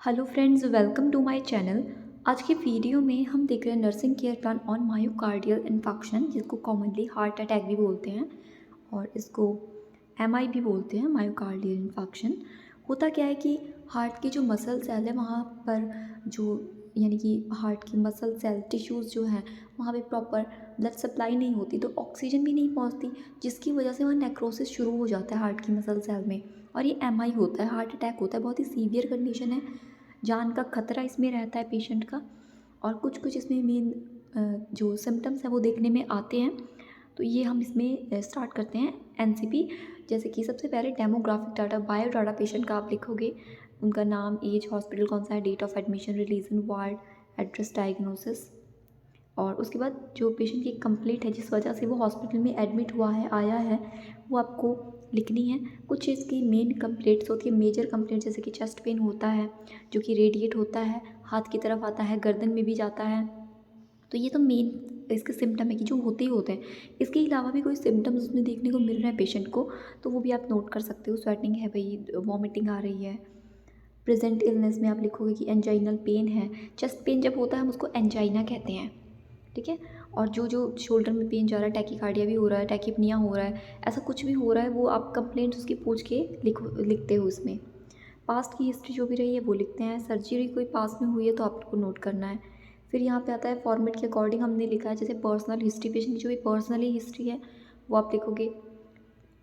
Hello friends, welcome to my channel. आज की video में हम देख रहे हैं nursing care plan on myocardial infection, जिसको कॉमनली हार्ट अटैक भी बोलते हैं और इसको एमआई भी बोलते हैं, मायोकार्डियल इन्फेक्शन। होता क्या है कि हार्ट की जो मसल सेल है वहाँ पर जो यानी कि हार्ट की मसल सेल टिश्यूज़ जो हैं वहाँ पे प्रॉपर ब्लड सप्लाई नहीं होती, तो ऑक्सीजन भी नहीं पहुँचती, जिसकी वजह से वहाँ नेक्रोसिस शुरू हो जाता है हार्ट की मसल सेल में। और ये एमआई होता है, हार्ट अटैक होता है। बहुत ही सीवियर कंडीशन है, जान का खतरा इसमें रहता है पेशेंट का। और कुछ कुछ इसमें मेन जो सिम्टम्स हैं वो देखने में आते हैं। तो ये हम इसमें स्टार्ट करते हैं एनसीपी। जैसे कि सबसे पहले demographic data, bio data patient का आप लिखोगे, उनका नाम, एज, हॉस्पिटल कौन सा है, date of admission, religion, ward, address, diagnosis. और उसके बाद जो पेशेंट की कंप्लेंट है, जिस वजह से वो हॉस्पिटल में एडमिट हुआ है, आया है, वो आपको लिखनी है। कुछ इसकी मेन कंप्लेंट्स होती है, मेजर कंप्लेंट, जैसे कि चेस्ट पेन होता है जो कि रेडिएट होता है, हाथ की तरफ आता है, गर्दन में भी जाता है। तो ये तो मेन इसके सिम्टम है कि जो होते ही होते हैं। इसके अलावा भी कोई सिम्टम्स उसमें देखने को मिल रहे हैं पेशेंट को, तो वो भी आप नोट कर सकते हो। स्वेटिंग है भाई, वॉमिटिंग आ रही है। प्रेजेंट इलनेस में आप लिखोगे कि एंजाइनल पेन है। चेस्ट पेन जब होता है हम उसको एंजाइना कहते हैं, ठीक है। और जो जो शोल्डर में पेन जा रहा है, टैकीकार्डिया भी हो रहा है, टैकीपनिया हो रहा है, ऐसा कुछ भी हो रहा है, वो आप कंप्लेंट्स उसकी पूछ के लिखते हो इसमें। पास्ट की हिस्ट्री जो भी रही है वो लिखते हैं। सर्जरी कोई पास में हुई है तो आपको नोट करना है। फिर यहाँ पे आता है फॉर्मेट के अकॉर्डिंग हमने लिखा है, जैसे पर्सनल हिस्ट्री, पेशेंट की जो भी पर्सनली हिस्ट्री है वो आप लिखोगे।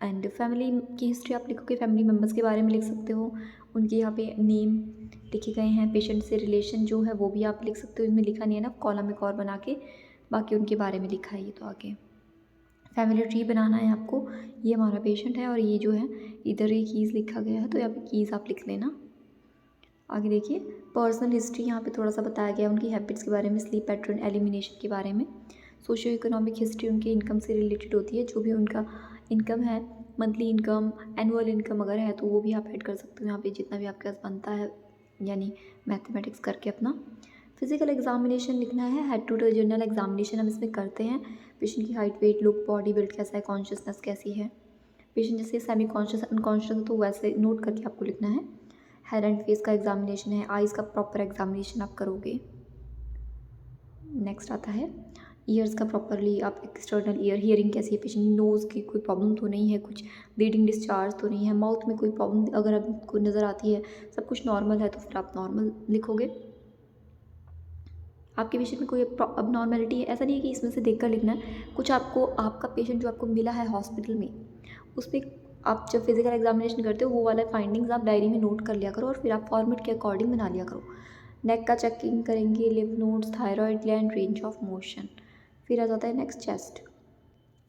एंड फैमिली की हिस्ट्री आप लिखोगे, फैमिली मेम्बर्स के बारे में लिख सकते हो, उनके यहाँ पे नेम लिखे गए हैं। पेशेंट से रिलेशन जो है वो भी आप लिख सकते हो, इनमें लिखा नहीं है ना, कॉलम एक और बना के बाकी उनके बारे में लिखा है। ये तो आगे फैमिली ट्री बनाना है आपको। ये हमारा पेशेंट है और ये जो है इधर ये कीज़ लिखा गया है, तो यहाँ पे कीज़ आप लिख लेना। आगे देखिए, पर्सनल हिस्ट्री यहाँ पे थोड़ा सा बताया गया है, उनकी हैबिट्स के बारे में, स्लीप पैटर्न, एलिमिनेशन के बारे में। सोशियो इकोनॉमिक हिस्ट्री उनके इनकम से रिलेटेड होती है, जो भी उनका इनकम है, मंथली इनकम, एनुअल इनकम अगर है तो वो भी आप ऐड कर सकते हो यहाँ पे, जितना भी आपके पास बनता है, यानी मैथमेटिक्स करके अपना। फिजिकल एग्जामिनेशन लिखना है, head to toe general examination हम इसमें करते हैं। पेशेंट की height, weight, look, body build कैसा है, कॉन्शियसनेस कैसी है। पेशेंट जैसे सेमी कॉन्शियस, अनकॉन्शियस है तो वैसे नोट करके आपको लिखना है। हेड एंड फेस का एग्जामिनेशन है, आइज़ का प्रॉपर एग्जामिनेशन आप करोगे। नेक्स्ट आता है ईयर्स का, प्रॉपरली आप एक्सटर्नल ईयर, हियरिंग कैसी है पेशेंट, नोज़ की कोई प्रॉब्लम तो नहीं है, कुछ ब्लीडिंग डिस्चार्ज तो नहीं है, माउथ में कोई प्रॉब्लम अगर आपको नज़र आती है, सब कुछ नॉर्मल है तो फिर आप नॉर्मल लिखोगे। आपके पेशेंट में कोई अब नॉर्मेलिटी है, ऐसा नहीं है कि इसमें से देखकर लिखना है। कुछ आपको, आपका पेशेंट जो आपको मिला है हॉस्पिटल में, उसमें आप जब फिजिकल एग्जामिनेशन करते हो वो वाला फाइंडिंग्स आप डायरी में नोट कर लिया करो और फिर आप फॉर्मेट के अकॉर्डिंग बना लिया करो। नेक का चेकिंग करेंगे, lymph nodes, thyroid gland, range of motion. फिर आ जाता है नेक्स्ट चेस्ट,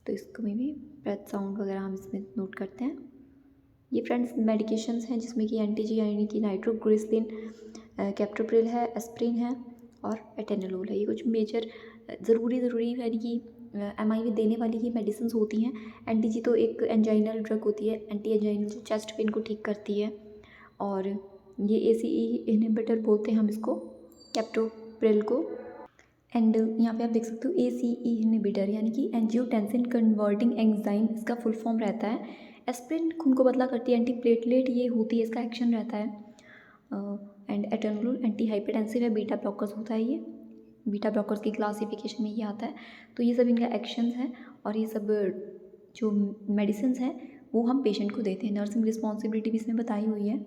तो इसको में भी ब्रेथ साउंड वगैरह हम इसमें नोट करते हैं। ये फ्रेंड्स मेडिकेशंस हैं, जिसमें कि एंटीजी यानी कि नाइट्रोग्लिसरीन, कैप्टोप्रिल है, एस्प्रिन है और एटेनोलोल है। ये कुछ मेजर ज़रूरी यानी कि एमआई में देने वाली ही मेडिसिन होती हैं। एंटीजी तो एक एंजाइनल ड्रग होती है, एंटी एंजाइनल, जो चेस्ट पेन को ठीक करती है। और ये एसीई इनहिबिटर बोलते हैं हम इसको, कैप्टोप्रिल को। एंड यहाँ पे आप देख सकते हो एसीई इनहिबिटर यानी कि एंजियोटेंसिन कन्वर्टिंग एंजाइम, इसका फुल फॉर्म रहता है। एस्प्रिन खून को पतला करती है, एंटी प्लेटलेट ये होती है, इसका एक्शन रहता है। एंड एटेनोलोल एंटी हाइपरटेंसिव है, बीटा ब्लॉकर्स होता है ये, बीटा ब्लॉकर्स की क्लासिफिकेशन में ये आता है। तो ये सब इनका एक्शंस है और ये सब जो मेडिसिन हैं वो हम पेशेंट को देते हैं। नर्सिंग रिस्पॉन्सिबिलिटी भी इसमें बताई हुई है।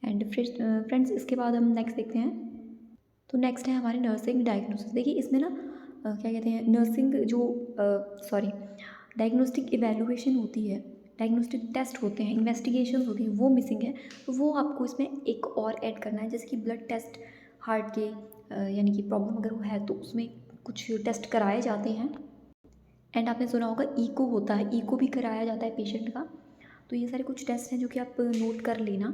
एंड फिर फ्रेंड्स इसके बाद हम नेक्स्ट देखते हैं, तो नेक्स्ट है हमारे नर्सिंग डायग्नोसिस। देखिए इसमें ना क्या कहते हैं, नर्सिंग जो सॉरी डायग्नोस्टिक इवैल्यूएशन होती है, डायग्नोस्टिक टेस्ट होते हैं, इन्वेस्टिगेशन होती है, वो मिसिंग है। तो वो आपको इसमें एक और ऐड करना है, जैसे कि ब्लड टेस्ट, हार्ट के यानी कि प्रॉब्लम अगर वो है तो उसमें कुछ टेस्ट कराए जाते हैं। एंड आपने सुना होगा ईको होता है, ईको भी कराया जाता है पेशेंट का। तो ये सारे कुछ टेस्ट हैं जो कि आप नोट कर लेना।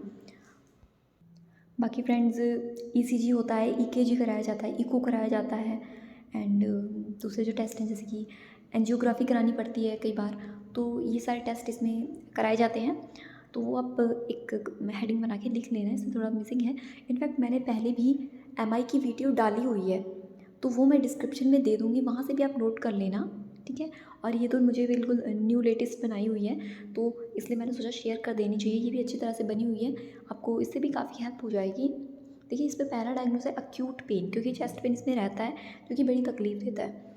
बाकी फ्रेंड्स ईसीजी होता है, ईकेजी कराया जाता है, इको कराया जाता है। एंड दूसरे जो टेस्ट हैं, जैसे कि एंजियोग्राफी करानी पड़ती है कई बार, तो ये सारे टेस्ट इसमें कराए जाते हैं। तो वो आप एक हेडिंग बना के लिख लेना, इसमें थोड़ा मिसिंग है। इनफैक्ट मैंने पहले भी एमआई की वीडियो डाली हुई है, तो वो मैं डिस्क्रिप्शन में दे दूँगी, वहाँ से भी आप नोट कर लेना, ठीक है। और ये तो मुझे बिल्कुल न्यू लेटेस्ट बनाई हुई है, तो इसलिए मैंने सोचा शेयर कर देनी चाहिए। ये भी अच्छी तरह से बनी हुई है, आपको इससे भी काफ़ी हेल्प हो जाएगी। देखिए इस पे पहला डायग्नोस है अक्यूट पेन, क्योंकि चेस्ट पेन इसमें रहता है जो कि बड़ी तकलीफ देता है।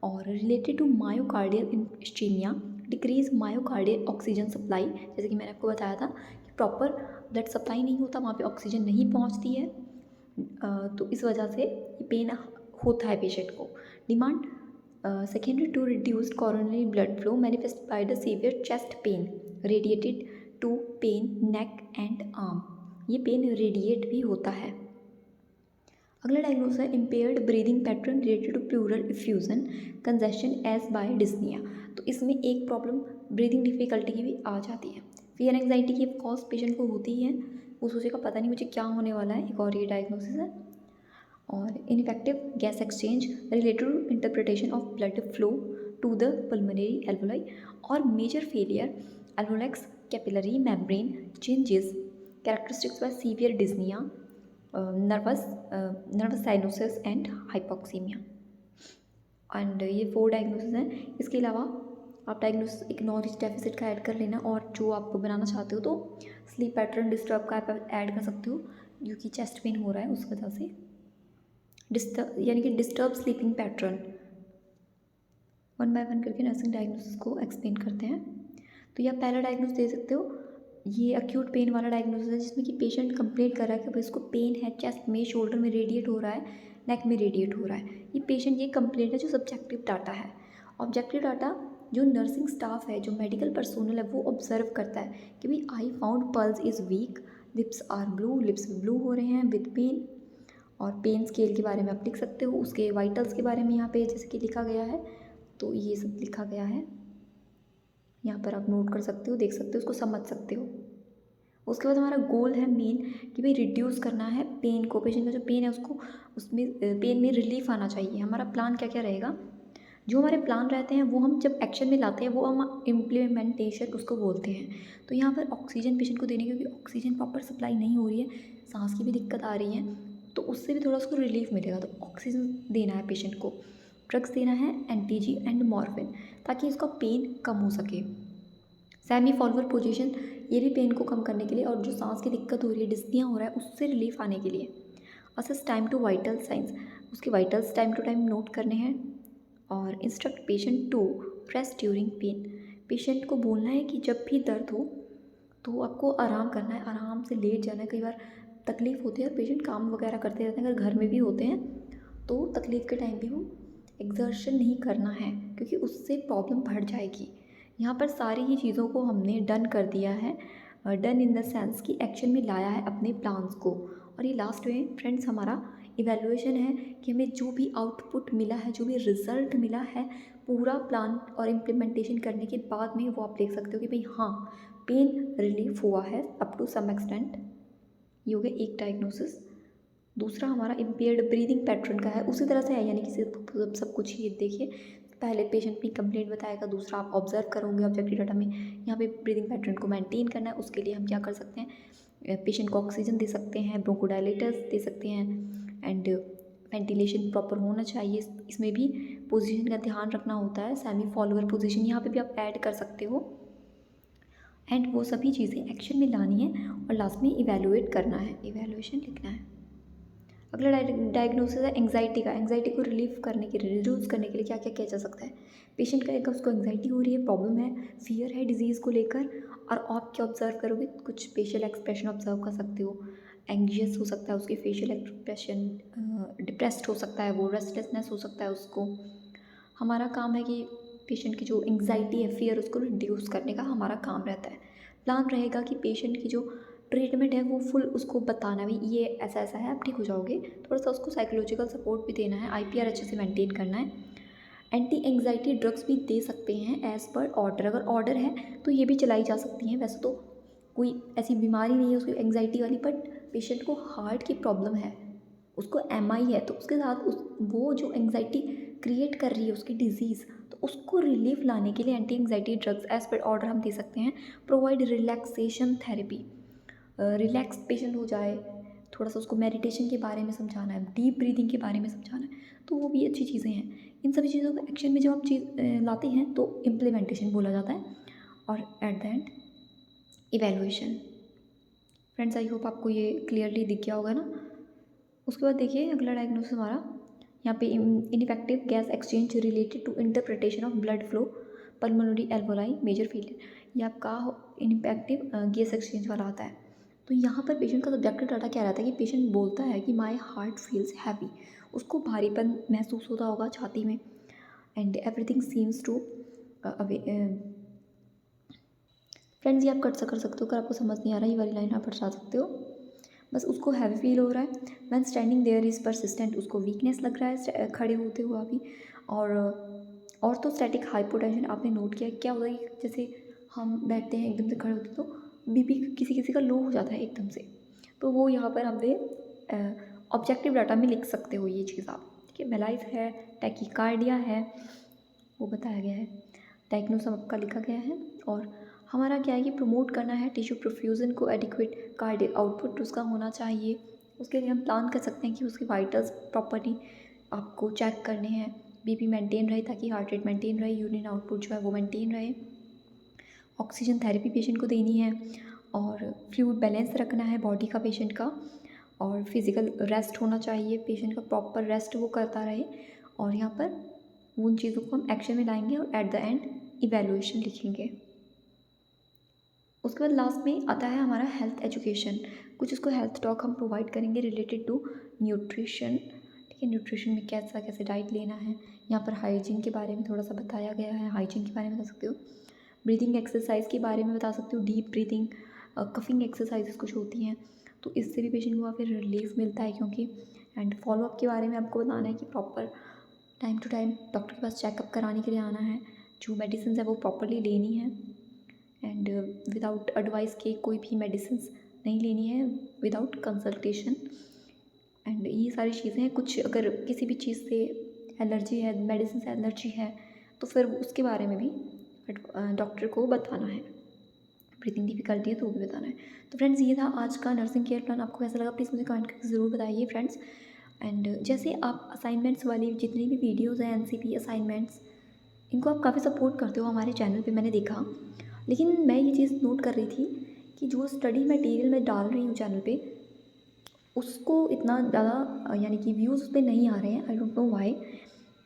और related to myocardial ischaemia, decrease myocardial oxygen supply, जैसे कि मैंने आपको बताया था कि प्रॉपर ब्लड सप्लाई नहीं होता, वहाँ पे ऑक्सीजन नहीं पहुँचती है, तो इस वजह से ये पेन होता है पेशेंट को। Demand secondary to reduced coronary blood flow manifest by the severe chest pain radiated to pain neck and arm. ये पेन रेडिएट भी होता है। अगला डायग्नोस है impaired breathing pattern related to pleural effusion congestion as by dyspnoea. तो इसमें एक problem breathing difficulty की भी आ जाती है। फियर एंग्जाइटी की कॉज पेशेंट को होती ही है, वो सोचेगा पता नहीं मुझे क्या होने वाला है, एक और ये डायग्नोसिस है। और infective gas exchange related to interpretation of blood flow to the pulmonary alveoli और मेजर फेलियर एल्वोलेक्स capillary membrane changes characteristics by severe dyspnoea nervous cyanosis and hypoxaemia. And ये 4 डायग्नोसिस हैं। इसके अलावा आप डायग्नोसिस एक नॉलेज डेफिसिट का add कर लेना, और जो आप बनाना चाहते हो तो स्लीप पैटर्न डिस्टर्ब का आप ऐड कर सकते हो, क्योंकि चेस्ट पेन हो रहा है उस वजह से। यानी कि disturb sleeping pattern. One by one करके नर्सिंग डायग्नोसिस को एक्सप्लेन करते हैं। तो ये आप पहला डायग्नोसिस दे सकते हो, ये अक्यूट पेन वाला डायग्नोसिस है, जिसमें कि पेशेंट कंप्लेंट कर रहा है कि भाई इसको पेन है, चेस्ट में, शोल्डर में रेडिएट हो रहा है, नेक में रेडिएट हो रहा है। ये पेशेंट ये कंप्लेंट है जो सब्जेक्टिव डाटा है। ऑब्जेक्टिव डाटा जो नर्सिंग स्टाफ है, जो मेडिकल पर्सोनल है, वो ऑब्जर्व करता है कि भाई I found pulse is weak, lips are blue, lips blue हो रहे हैं विद पेन। और पेन स्केल के बारे में आप लिख सकते हो, उसके वाइटल्स के बारे में यहाँ पे जैसे कि लिखा गया है, तो ये सब लिखा गया है, यहाँ पर आप नोट कर सकते हो, देख सकते हो, उसको समझ सकते हो। उसके बाद हमारा गोल है मेन कि भाई रिड्यूस करना है पेन को, पेशेंट का जो पेन है उसको, उसमें पेन में रिलीफ आना चाहिए। हमारा प्लान क्या क्या रहेगा, जो हमारे प्लान रहते हैं वो हम जब एक्शन में लाते हैं वो हम इम्प्लीमेंटेशन उसको बोलते हैं। तो यहाँ पर ऑक्सीजन पेशेंट को देने, क्योंकि ऑक्सीजन प्रॉपर सप्लाई नहीं हो रही है, सांस की भी दिक्कत आ रही है, तो उससे भी थोड़ा उसको रिलीफ मिलेगा। तो ऑक्सीजन देना है पेशेंट को, ड्रग्स देना है एंटीजी एंड मॉर्फिन, ताकि उसका पेन कम हो सके। सेमी फॉरवर्ड पोजीशन, ये भी पेन को कम करने के लिए, और जो सांस की दिक्कत हो रही है, डिस्निया हो रहा है, उससे रिलीफ आने के लिए। Assess time to vital signs, उसके vitals time to time note करने हैं। और instruct patient to rest during pain, patient को बोलना है कि जब भी दर्द हो तो आपको आराम करना है, आराम से लेट जाना है। कई बार तकलीफ़ होती है और पेशेंट काम वगैरह करते रहते हैं, अगर घर में भी होते हैं तो तकलीफ़ के टाइम भी वो एक्सर्शन नहीं करना है, क्योंकि उससे प्रॉब्लम बढ़ जाएगी। यहाँ पर सारी ही चीज़ों को हमने डन कर दिया है, डन इन द सेंस कि एक्शन में लाया है अपने प्लान्स को। और ये लास्ट में फ्रेंड्स हमारा इवैल्यूएशन है कि हमें जो भी आउटपुट मिला है, जो भी रिज़ल्ट मिला है, पूरा प्लान और इम्प्लीमेंटेशन करने के बाद में वो आप देख सकते हो कि भाई हाँ पेन रिलीफ हुआ है अप टू सम एक्सटेंट। ये हो गया एक डायग्नोसिस। दूसरा हमारा इम्पेयर्ड ब्रीदिंग पैटर्न का है, उसी तरह से है, यानी कि सब कुछ ही देखिए, पहले पेशेंट भी कंप्लेंट बताएगा, दूसरा आप ऑब्जर्व करोगे ऑब्जेक्टिव डाटा में। यहाँ पे ब्रीदिंग पैटर्न को मेंटेन करना है, उसके लिए हम क्या कर सकते हैं, पेशेंट को ऑक्सीजन दे सकते हैं, ब्रोंकोडायलेटर्स दे सकते हैं, एंड वेंटिलेशन प्रॉपर होना चाहिए। इसमें भी पोजीशन का ध्यान रखना होता है, सेमी फॉलोअर पोजीशन यहाँ पे भी आप ऐड कर सकते हो। एंड वो सभी चीज़ें एक्शन में लानी है, और लास्ट में इवैल्यूएट करना है, इवैल्यूएशन लिखना है। अगला डायग्नोसिस है एंग्जाइटी का। एंग्जाइटी को रिलीफ करने के लिए, रिड्यूस करने के लिए क्या क्या किया जा सकता है। पेशेंट का एक उसको एंग्जाइटी हो रही है, प्रॉब्लम है, फियर है डिजीज़ को लेकर, और आप क्या ऑब्जर्व करोगे, कुछ फेशियल एक्सप्रेशन ऑब्जर्व कर सकते हो। एंग्जियस हो सकता है उसके फेशियल एक्सप्रेशन, डिप्रेस्ड हो सकता है वो, रेस्टलेसनेस हो सकता है उसको। हमारा काम है कि पेशेंट की जो एंग्जाइटी है, फियर, उसको रिड्यूस करने का हमारा काम रहता है। प्लान रहेगा कि पेशेंट की जो ट्रीटमेंट है वो फुल उसको बताना, भी ये ऐसा ऐसा है, आप ठीक हो जाओगे। थोड़ा सा उसको साइकोलॉजिकल सपोर्ट भी देना है, आईपीआर अच्छे से मेंटेन करना है। एंटी एंग्जाइटी ड्रग्स भी दे सकते हैं एज़ पर ऑर्डर, अगर ऑर्डर है तो ये भी चलाई जा सकती हैं। वैसे तो कोई ऐसी बीमारी नहीं है उसकी एंग्जाइटी वाली, बट पेशेंट को हार्ट की प्रॉब्लम है, उसको एमआई है, तो उसके साथ वो जो एंग्जाइटी क्रिएट कर रही है उसकी डिजीज़, तो उसको रिलीफ लाने के लिए anti anxiety drugs as per order हम दे सकते हैं। Provide relaxation therapy, relax patient हो जाए थोड़ा सा उसको मेडिटेशन के बारे में समझाना है, डीप ब्रीदिंग के बारे में समझाना है, तो वो भी अच्छी चीज़ें हैं। इन सभी चीज़ों को एक्शन में जब आप चीज़ लाते हैं तो इम्प्लीमेंटेशन बोला जाता है, और at the end evaluation. Friends, I hope आपको ये क्लियरली दिख गया होगा ना। उसके बाद देखिए अगला डायग्नोसिस हमारा यहाँ पे ineffective gas exchange related to interpretation of blood flow pulmonary alveoli major failure. ये आपका इनइफेक्टिव गैस एक्सचेंज वाला आता है। तो यहाँ पर पेशेंट का सब्जेक्टिव डाटा क्या रहता है कि पेशेंट बोलता है कि माई हार्ट फील्स हैवी, उसको भारीपन महसूस होता होगा छाती में, and everything seems to friends, ये आप कट कर सकते हो, अगर आपको समझ नहीं आ रहा ये वाली लाइन आप हटा सकते हो। बस उसको हैवी फील हो रहा है। When standing there is persistent, उसको वीकनेस लग रहा है खड़े होते हुए अभी। और ऑर्थोस्टैटिक हाइपोटेंशन आपने नोट किया क्या होता है कि जैसे हम बैठते हैं एकदम से खड़े होते तो बीपी किसी किसी का लो हो जाता है एकदम से, तो वो यहाँ पर हमने ऑब्जेक्टिव डाटा में लिख सकते हो ये चीज़ आप। ठीक है, मेलाइज है, टैकीकार्डिया है, वो बताया गया है, डायग्नोस आपका लिखा गया है। और हमारा क्या है कि प्रमोट करना है टिश्यू प्रोफ्यूजन को, एडिक्वेट कार्डियक आउटपुट उसका होना चाहिए। उसके लिए हम प्लान कर सकते हैं कि उसके वाइटल्स प्रॉपर्टी आपको चेक करने हैं, बीपी मेंटेन रहे ताकि हार्ट रेट मेंटेन रहे, यूरिन आउटपुट जो है वो मेंटेन रहे, ऑक्सीजन थेरेपी पेशेंट को देनी है, और फ्लूइड बैलेंस रखना है बॉडी का पेशेंट का, और फिज़िकल रेस्ट होना चाहिए, पेशेंट का प्रॉपर रेस्ट वो करता रहे। और यहाँ पर उन चीज़ों को हम एक्शन में लाएंगे और एट द एंड इवैल्यूएशन लिखेंगे। उसके बाद लास्ट में आता है हमारा हेल्थ एजुकेशन। कुछ उसको हेल्थ टॉक हम प्रोवाइड करेंगे रिलेटेड टू न्यूट्रिशन। ठीक है, न्यूट्रिशन में कैसा कैसे डाइट लेना है, यहाँ पर हाइजीन के बारे में थोड़ा सा बताया गया है, हाइजीन के बारे में बता सकते हो, ब्रीदिंग एक्सरसाइज के बारे में बता सकते हो, डीप ब्रीदिंग, कफिंग एक्सरसाइजेस कुछ होती हैं तो इससे भी पेशेंट को फिर रिलीफ मिलता है क्योंकि। एंड फॉलोअप के बारे में आपको बताना है कि proper time to time doctor के पास चेकअप कराने के लिए आना है, जो मेडिसिन है वो प्रॉपरली लेनी है, एंड विदाउट एडवाइस के कोई भी मेडिसिन नहीं लेनी है विदाउट कंसल्टेशन। एंड ये सारी चीज़ें हैं। कुछ अगर किसी भी चीज़ से एलर्जी है, मेडिसिन से एलर्जी है, तो फिर उसके बारे में भी डॉक्टर को बताना है। ब्रीथिंग डिफिकल्टी है तो वो भी बताना है। तो फ्रेंड्स, ये था आज का नर्सिंग केयर प्लान। आपको कैसा लगा प्लीज़ मुझे कमेंट करके ज़रूर बताइए फ्रेंड्स। एंड जैसे आप असाइनमेंट्स वाली जितनी भी वीडियोज़ हैं, NCP असाइनमेंट्स, इनको आप काफ़ी सपोर्ट करते हो हमारे चैनल पे, मैंने देखा। लेकिन मैं ये चीज़ नोट कर रही थी कि जो स्टडी मटेरियल मैं डाल रही हूँ चैनल पे, उसको इतना ज़्यादा यानी कि व्यूज़ उस पर नहीं आ रहे हैं। I don't know why,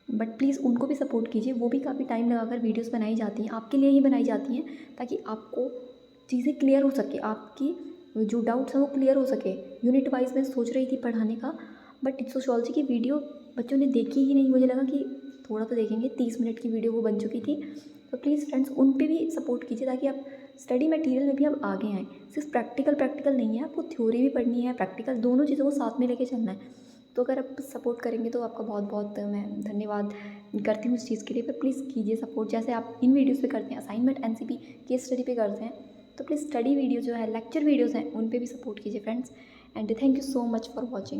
but please उनको भी सपोर्ट कीजिए। वो भी काफ़ी टाइम लगाकर वीडियोस बनाई जाती हैं, आपके लिए ही बनाई जाती हैं ताकि आपको चीज़ें क्लियर हो सके, आपकी जो डाउट्स हैं वो क्लियर हो सके। यूनिट वाइज मैं सोच रही थी पढ़ाने का, बट सोशियोलॉजी की वीडियो बच्चों ने देखी ही नहीं। मुझे लगा कि थोड़ा तो देखेंगे, 30 मिनट की वीडियो वो बन चुकी थी। तो प्लीज़ फ्रेंड्स उन पे भी सपोर्ट कीजिए ताकि आप स्टडी मटेरियल में भी आप आगे आएँ। सिर्फ प्रैक्टिकल नहीं है, आपको थ्योरी भी पढ़नी है, प्रैक्टिकल, दोनों चीज़ों को साथ में लेके चलना है। तो अगर आप सपोर्ट करेंगे तो आपका बहुत बहुत मैं धन्यवाद करती हूँ इस चीज़ के लिए। पर प्लीज़ कीजिए सपोर्ट, जैसे आप इन वीडियोज़ पे करते हैं, असाइनमेंट, NCP, केस स्टडी पे करते हैं, तो प्लीज़ स्टडी वीडियो जो है, लेक्चर वीडियोज़ हैं, उन पे भी सपोर्ट कीजिए friends. And thank you so much for watching.